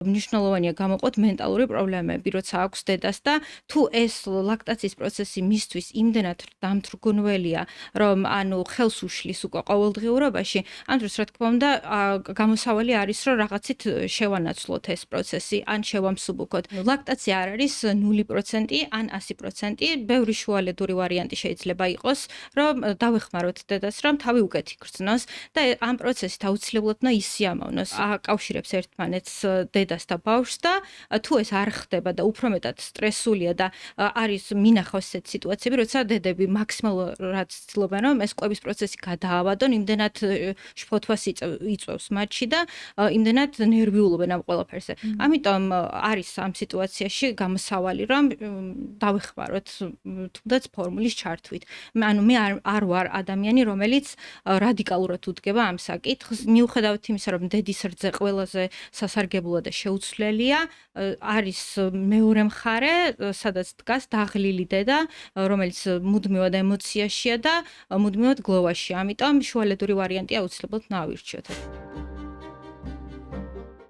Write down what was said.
მნიშვნელოვანია გამოყოთ მენტალური პრობლემები, როცა აქვს დედას და თუ ეს ლაქტაციის პროცესი მისთვის იმდენად დამთრგუნველია, რომ ხელს უშლის უკვე ყოველდღიურობაში, ამ დროს რა თქმა უნდა, გამოსავალი არის, რომ რაღაცით შევანაცვლოთ ეს პროცესი, ან შევამსუბუქოთ. ლაქტაცია არ არის 0% ან 100%, ბევრი შუალედური ვარიანტი შეიძლება იყოს, რომ დავეხმაროთ დედას, რომ თავი უკეთ იგრძნოს და ამ პროცესით აუცილებლად უნდა ისიამოვნოს. აკავშირებს ერთმანეთს დედას და ბავშვს და თუ ეს არ ხდება და უფრო მეტად სტრესულია და არის მინახავს ესეთ სიტუაციები, როცა დედები მაქსიმალურად ცდილობენ, რომ ეს კვების პროცესი გადაავადონ, იმდენად შფოთვას იწვევს მათში და იმდენად ნერვიულობენ ამ ყველაფერზე. ამიტომ არის ამ სიტუაციაში გამოსავალი, რომ დავეხმაროთ თუნდაც ფორმულის ჩართვით. მე არ ვარ ადამიანი, რომელიც რადიკალურად უდგება ამ საკითხს, მიუხედავად იმისა, რომ დედის რძე ყველაზე სასარგებლოა და შეუცვლელია, არის მეორე მხარე, სადაც დგას დაღლილი დედა, რომელიც მუდმივად ემოციაშია და მუდმივად გლოვაშია. ამიტომ შუალედური ვარიანტი აუცილებლად ნავირჩიოთ.